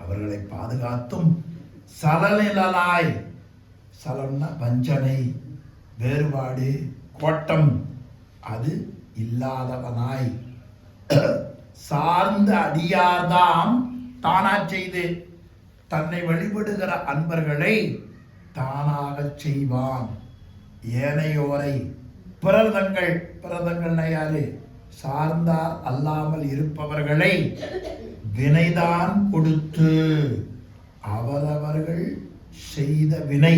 அவர்களை பாதுகாத்தும் சலநிழலாய், சலம்னா வஞ்சனை, வேறுபாடு, கோட்டம், அது இல்லாதவனாய் சார்ந்த அடியார்தாம் தானா செய்து தன்னை வழிபடுகிற அன்பர்களை தானாக செய்வான். ஏனையோரை பிரதங்கள் யாரு? சார்ந்தார் அல்லாமல் இருப்பவர்களை வினைதான் கொடுத்து அவரவர்கள் செய்த வினை,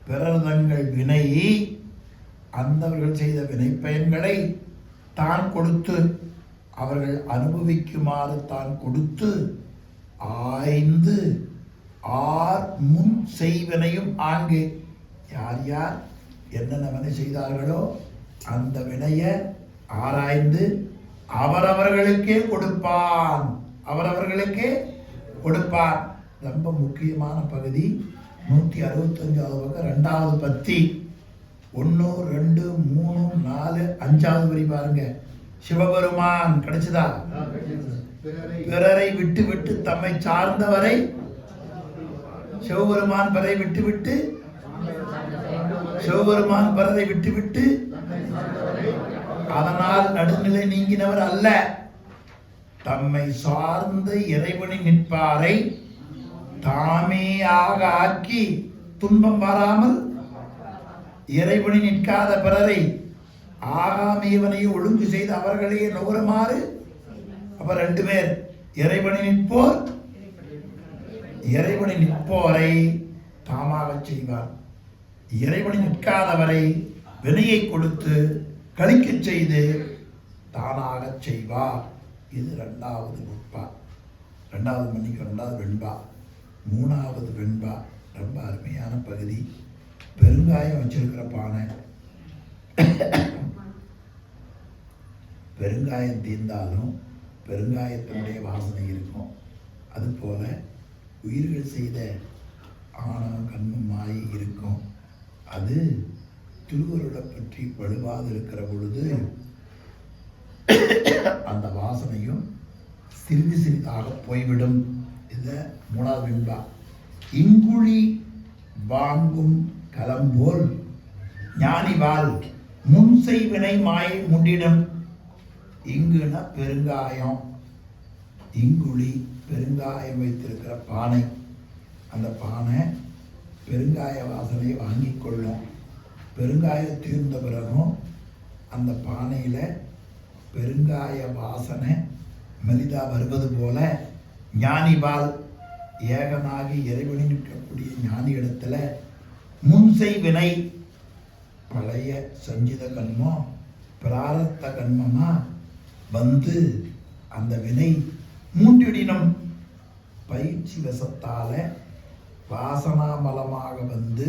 பிரதங்கள் வினை, அந்தவர்கள் செய்த வினை பயன்களை தான் கொடுத்து அவர்கள் அனுபவிக்குமாறு தான் கொடுத்து ஆய்ந்து ஆர் முன் செய்வினையும் ஆங்கு. யார் யார் என்னென்ன வினை செய்தார்களோ அந்த வினையை ஆராய்ந்து அவரவர்களுக்கே கொடுப்பான், அவரவர்களுக்கே கொடுப்பான். ரொம்ப முக்கியமான பகுதி 165வது பக்கம் 2வது பத்தி. 1, 2, 3, 4, 5வது வரி பாருங்க. சிவபெருமான் கிடைச்சதா? பிறரை விட்டு விட்டு தம்மை சார்ந்தவரை, சிவபெருமான் பிறரை விட்டு விட்டு, சிவபெருமான் பிறரை விட்டு விட்டு அதனால் நடுநிலை நீங்கினவர் அல்ல. தம்மை சார்ந்து இறைவனை நிற்பாரை தாமேயாக ஆக்கி துன்பம் வராமல் இறைவனை நிற்காத பிறரை ஆகாமியவனை ஒழுங்கு செய்து அவர்களையே நுகருமாறு. அப்ப 2 பேர், இறைவனை நிற்போர், இறைவனை நிற்போரை தாமாக செய்வார். இறைவனை நிற்காதவரை வினையை கொடுத்து கழிக்க செய்து தானாக செய்வார். இது 2வது வெண்பா. 2வது வெண்பா. 3வது வெண்பா ரொம்ப அருமையான பகுதி. பெருங்காயம் வச்சிருக்கிற பானை, பெருங்காயம் தீர்ந்தாலும் பெருங்காயத்தினுடைய வாசனை இருக்கும். அதுபோல உயிர்கள் செய்த ஆணவம் கண்மம் மாயை இருக்கும். அது திருவருளை பற்றி வலுவாது இருக்கிற பொழுது அந்த வாசனையும் சிறிது சிறிதாக போய்விடும். இதை மூணாவது வெண்பா. இங்குழி வாங்கும் களம்போல் ஞானிவாள் முன்செய் வினை மாயை முண்டிடும். இங்குனா பெருங்காயம், இங்குழி பெருங்காயம் வைத்திருக்கிற பானை. அந்த பானை பெருங்காய வாசனையை வாங்கி கொள்ளும். பெருங்காயம் தீர்ந்த பிறகும் அந்த பானையில் பெருங்காய வாசனை மெலிதா வருவது போல ஞானிபால் ஏகனாகி இறைவனி நிற்கக்கூடிய ஞானி இடத்துல முன்செய் வினை, பழைய சஞ்சித கண்மம் பிராரத்த கண்மமா வந்து அந்த வினை மூன்றிடினும் பயிற்சி வசத்தால வாசனாமலமாக வந்து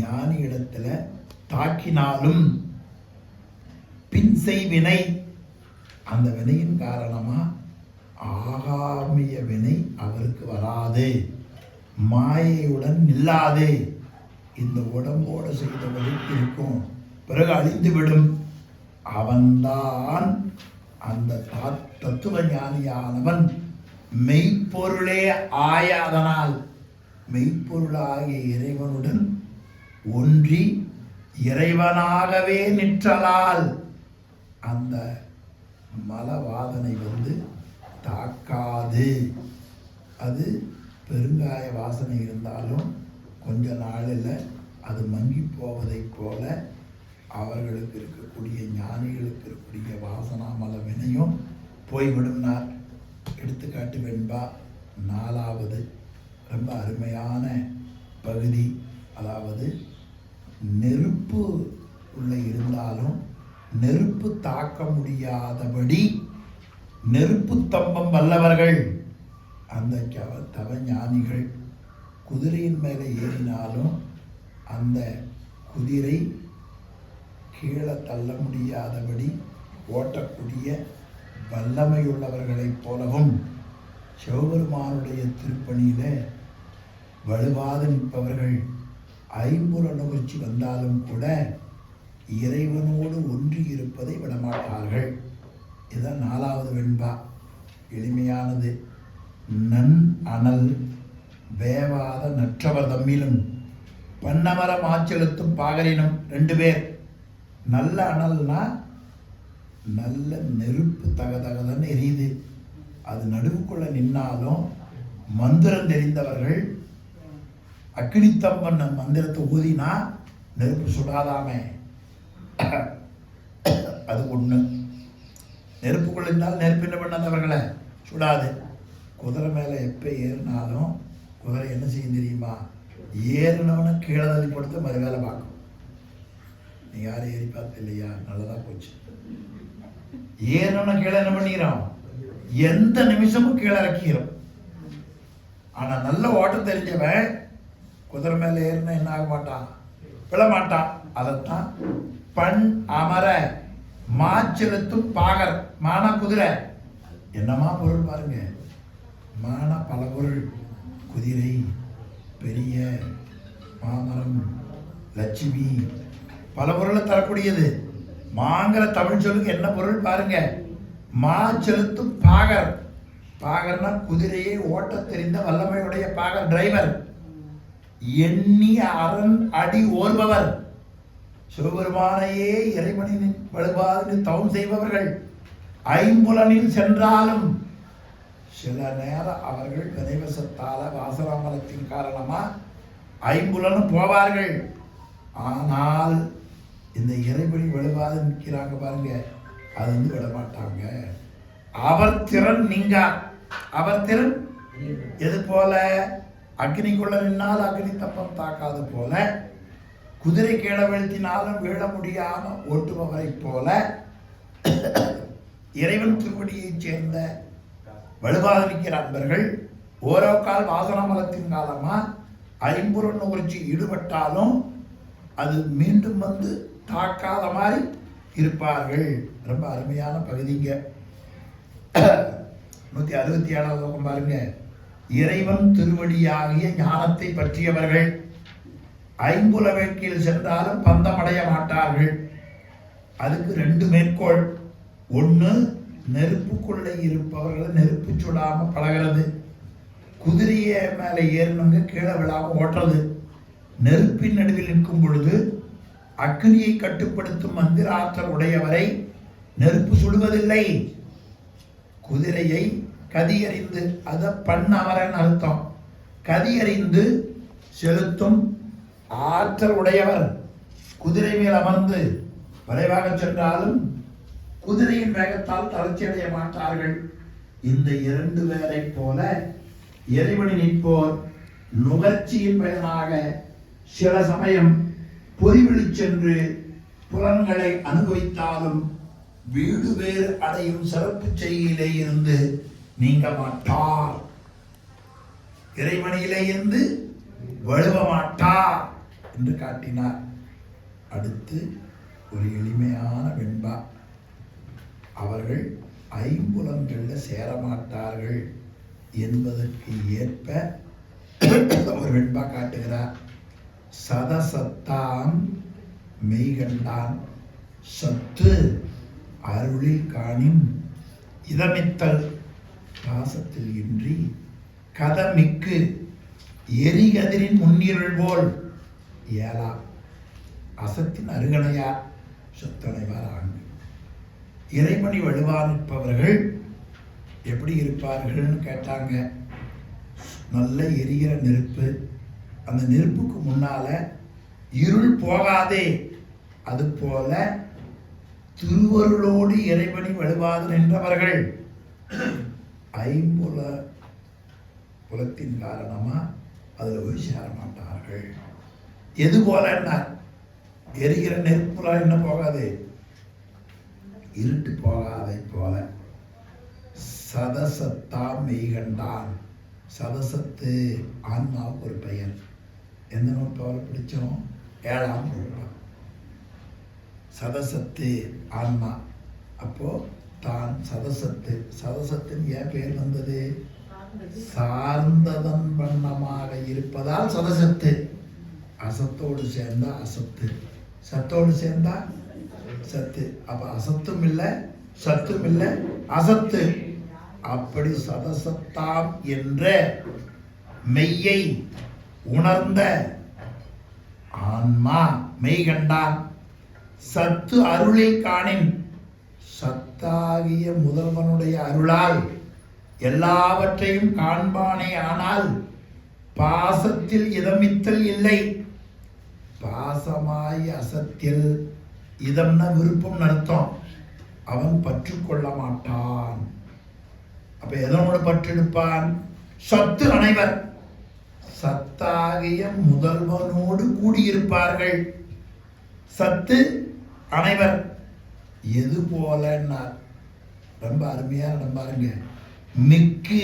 ஞானி இடத்துல தாக்கினாலும் பின்செய் வினை, அந்த வினையின் காரணமா ஆகாமிய வினை அவருக்கு வராது, மாயையுடன் நில்லாது. இந்த உடம்போடு செய்தவரை இருக்கும், பிறகு அழிந்துவிடும். அவன்தான் அந்த தத்துவ ஞானியானவன் மெய்ப்பொருளே ஆயாதனால் மெய்ப்பொருளாகிய இறைவனுடன் ஒன்றி இறைவனாகவே நிற்றலால் அந்த மலவாதனை வந்து தாக்காது. அது பெருங்காய வாசனை இருந்தாலும் கொஞ்ச நாளில் அது மங்கி போவதைப் போல அவர்களுக்கு இருக்கக்கூடிய ஞானிகளுக்கு இருக்கக்கூடிய வாசனா மல வினையும் போய்விடும்னார். எடுத்துக்காட்டு வெண்பா நாலாவது ரொம்ப அருமையான பகுதி. அதாவது நெருப்பு உள்ள இருந்தாலும் நெருப்பு தாக்க முடியாதபடி நெருப்பு தம்பம் வல்லவர்கள் அந்த தவ ஞானிகள் குதிரையின் மேலே ஏறினாலும் அந்த குதிரை கீழே தள்ள முடியாதபடி ஓட்டக்கூடிய வல்லமையுள்ளவர்களைப் போலவும் சிவபெருமானுடைய திருப்பணியில் வலுவாது நிற்பவர்கள் ஐம்புல நுகர்ச்சி வந்தாலும் கூட இறைவனோடு ஒன்றி இருப்பதை விடமாட்டார்கள். இதுதான் நாலாவது வெண்பா. எளிமையானது. நன் அனல் வேவாத நற்றவர் தம்மிலும் பண்ணமர மாச்செலுத்தும் பாகரினும். 2 பேர். நல்ல அனல்னா நல்ல நெருப்பு தகதகதன்னு எரியுது. அது நடுவுக்குள்ள நின்னாலும் மந்திரம் தெரிந்தவர்கள் அக்னித்தம்பன் மந்திரத்தை ஊதினா நெருப்பு சுடாதாமே, அது ஒன்று. நெருப்புக்குள்ள இருந்தாலும் நெருப்பு என்ன பண்ணாதவர்களை சுடாது. குதிரை மேலே எப்போ ஏறினாலும் குதிரை என்ன செய்யும் தெரியுமா? ஏறினவனை கீழே தள்ளி கொடுத்து மறு வேலை பார்க்கும். நீ யாரும் ஏறி பார்த்து இல்லையா? நல்லதா போச்சு. ஏறினவனை கீழே என்ன பண்ணிக்கிறோம்? எந்த நிமிஷமும் கீழே இறக்கிறோம். ஆனா நல்ல ஓட்டம் தெரிஞ்சவன் குதிரை மேல ஏறினா என்ன ஆக மாட்டான்? விழமாட்டான். அதைத்தான் பண் அமர மாச்செலுத்தும் பாகர். மான குதிரை. என்னமா பொருள் பாருங்க. மான பல பொருள். குதிரை, பெரிய மாமரம், லட்சுமி, பல பொருளை தரக்கூடியது. மாங்கிற தமிழ் சொல்லுக்கு என்ன பொருள் பாருங்க. மா செலுத்தும் பாகர். பாகர்னா குதிரையை ஓட்ட தெரிந்த வல்லமையுடைய பாகர், டிரைவர். எண்ணி அரண் அடி ஓர்பவர். சிவபெருமானையே இறைவனின் வலுவாது தவம் செய்பவர்கள். ஐம்புலனில் சென்றாலும் சில நேரம் அவர்கள் வினைவசத்தால வாசனாமலத்தின் காரணமா ஐம்புலனும் போவார்கள். ஆனால் இந்த இறைவனி வலுவாது நிற்கிறாங்க பாருங்க, அது வந்து விடமாட்டாங்க. அவர் திறன் நீங்க. அவர் திறன் எது போல? அக்னிக்குள்ள நின்னால் அக்னி தப்பம் தாக்காது போல, குதிரை கீழே வீழ்த்தினாலும் வீழ முடியாம ஓட்டுபவரை போல இறைவன் திருவடியைச் சேர்ந்த வலுவாக நிற்கிற அன்பர்கள் ஓரோ கால் வாசனாமலத்தின் காலமா ஐம்புற நுகர்ச்சி ஈடுபட்டாலும் அது மீண்டும் வந்து தாக்காத மாதிரி இருப்பார்கள். ரொம்ப அருமையான பகுதிங்க. 167வது பக்கம் பாருங்க. இறைவன் திருவடியாகிய ஞானத்தை பற்றியவர்கள் ஐம்புல வேட்கையில் சென்றாலும் பந்தமடைய மாட்டார்கள். அதுக்கு 2 மேற்கோள். ஒன்று நெருப்புக்குள்ளே இருப்பவர்களை நெருப்பு சுடாம பழகிறது, குதிரையை மேலே ஏறினவங்க கீழே விழாம ஓட்டுறது, நெருப்பின் நடுவில் நிற்கும் பொழுது அக்னியை கட்டுப்படுத்தும் மந்திர ஆற்றல் உடையவரை நெருப்பு சுடுவதில்லை. குதிரையை கதியறிந்து, அத பண்ணவரன் அர்த்தம், கதியறிந்து செலுத்தும் ஆற்றல் உடையவர் குதிரை மேல் அமர்ந்து விரைவாக சென்றாலும் குதிரையின் வேகத்தால் தளர்ச்சி அடைய மாட்டார்கள். இந்த இரண்டு பேரை போல இறைவனை நிற்போர் நுகர்ச்சியின் பயனாக சில சமயம் பொறிவிழி சென்று புலன்களை அனுபவித்தாலும் வீடு வேறு அடையும் சிறப்பு செய்கையிலே இருந்து நீங்க மாட்டார், இறைவனிலே இருந்து வழுவ மாட்டார் என்று காட்டினார். அடுத்து ஒரு எளிமையான வெண்பா, அவர்கள் ஐம்புலன்களில் சேரமாட்டார்கள் என்பதற்கு ஏற்ப ஒரு வெண்பா காட்டுகிறார். சதசத்தாம் மெய்கண்டான் சத்து அருளில் காணின் இதமித்தல் பாசத்தில் இன்றி கதமிக்கு எரிகதிரின் முன்னிருள் போல் ஏலா அசத்தின் அருகணையார் சொத்தனைவார் ஆண்டு. இறைமணி வலுவா நிற்பவர்கள் எப்படி இருப்பார்கள்னு கேட்டாங்க. நல்ல எரிகிற நெருப்பு, அந்த நெருப்புக்கு முன்னால இருள் போகாதே, அது போல திருவருளோடு இறைவனி வலுவாது நின்றவர்கள் ஐம்புல புலத்தின் காரணமா அதுல போய் சேர மாட்டார்கள். எது போல எரிகிற நெருப்புல என்ன போகாது, இருட்டு போகாதை போல சதசத்தா மெய்கண்டான். சதசத்து ஆன்மாவுக்கு ஒரு பெயர். எந்த நூற்பாவை பிடிச்சோம்? 7ஆம் நூற்பா. சதசத்து ஆன்மா. அப்போ தான் சதசத்து. சதசத்தின் ஏன் பெயர் வந்தது? சார்ந்ததன் வண்ணமாக இருப்பதால் சதசத்து. அசத்தோடு சேர்ந்தா அசத்து, சத்தோடு சேர்ந்தா சத்து. அப்ப அசத்தும் இல்லை சத்தும் இல்லை, அசத்து. அப்படி சதசத்தாம் என்ற மெய்யை உணர்ந்த ஆன்மா மெய்கண்டான் சத்து அருளில் காணின். சத்தாகிய முதல்வனுடைய அருளால் எல்லாவற்றையும் காண்பானே, ஆனால் பாசத்தில் இதமித்தல் இல்லை. பாசமாய் அசத்தில், இதம்னா விருப்பம் அர்த்தம், அவன் பற்றுக்கொள்ள மாட்டான். அப்ப எதனோடு பற்றெடுப்பான்? சத்து அனைவர் சத்தாகிய முதல்வனோடு கூடியிருப்பார்கள். சத்து அனைவர் எது போல ரொம்ப அருமையா பாருங்க. மிக்கு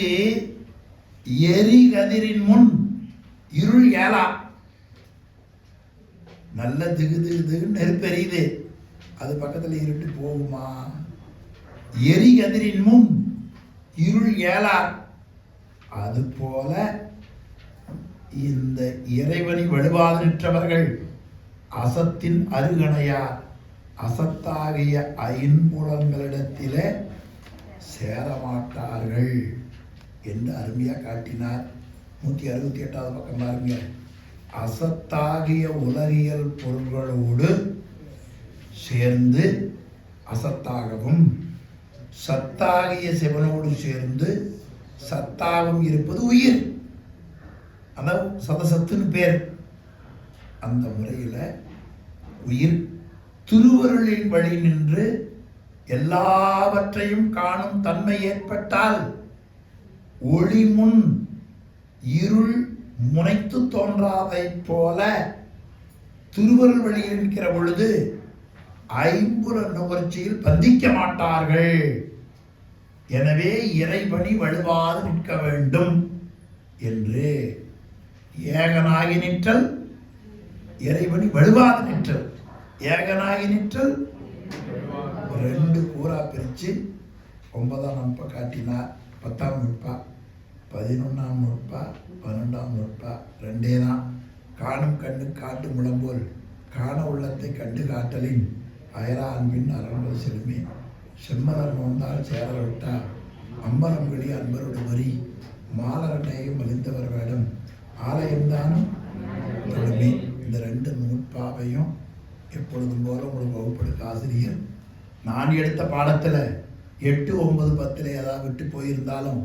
எரிகதிரின் முன் இருள் ஏலா. நல்ல திகு திகு திகு நெருப்பெரியுது, அது பக்கத்துல இருட்டு போகுமா? எரிகதிரின் முன் இருள் ஏலா. அது போல இந்த இறைவனை வலுவாது நிற்றவர்கள் அசத்தின் அருகணையார் அசத்தாகிய ஐம்புலங்களிடத்திலே சேரமாட்டார்கள் என்று அருமையா காட்டினார். 168வது பக்கம் பாருங்க. அசத்தாகிய உலகியல் பொருள்களோடு சேர்ந்து அசத்தாகவும், சத்தாகிய சிவனோடு சேர்ந்து சத்தாகவும் இருப்பது உயிர். அதான் சதசத்துன்னு பேர். அந்த முறையில உயிர் திருவருளின் வழி நின்று எல்லாவற்றையும் காணும் தன்மை ஏற்பட்டால் ஒளி முன் இருள் முனைத்து தோன்றாதை போல திருவருள் வழியில் இருக்கிற பொழுது ஐம்புல நுகர்ச்சியில் பந்திக்க மாட்டார்கள். எனவே இறைவனி வலுவாது நிற்க வேண்டும் என்று ஏகனாகி நிற்றல், இறைவனி வலுவாது நிற்றல். ஏகனாகி நிற்றல் ரெண்டு கூறா பிரிச்சு 9ஆம் நுட்பா காட்டினார். 10ஆம் நுட்பா, 11ஆம் நுட்பா, 12ஆம் நுட்பா ரெண்டே தான். காணும் கண்ணு காட்டு முழம்போல் காண உள்ளத்தை கண்டு காட்டலின் அயரா அன்பின் அரண்பது செலுமே செம்மலர் நோந்தால் சேர விட்டார் அம்பலம் வெளி அன்பரோட வரி மாலரண்டையும் மலிந்தவர் வேடம் ஆலயம்தானும் தொழுமே. இந்த ரெண்டு நூற்பாவையும் எப்பொழுதும் போல உங்களுக்கு வகுப்படுத்த ஆசிரியர் நான் எடுத்த பாடத்தில் 8, 9, 10 ஏதாவது விட்டு போயிருந்தாலும்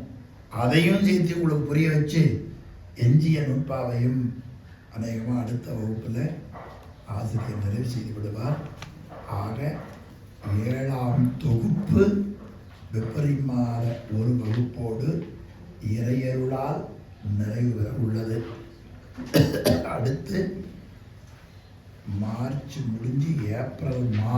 அதையும் சேர்த்து உங்களுக்கு புரிய வச்சு எஞ்சிய நுட்பாவையும் அநேகமாக அடுத்த வகுப்பில் ஆசிரியர் நிறைவு செய்து விடுவார். ஆக 7ஆம் தொகுப்பு வெப்பரிமாற ஒரு வகுப்போடு இறையருளால் நிறைவு பெற உள்ளது. அடுத்து மார்ச் முடிஞ்சு ஏப்ரல்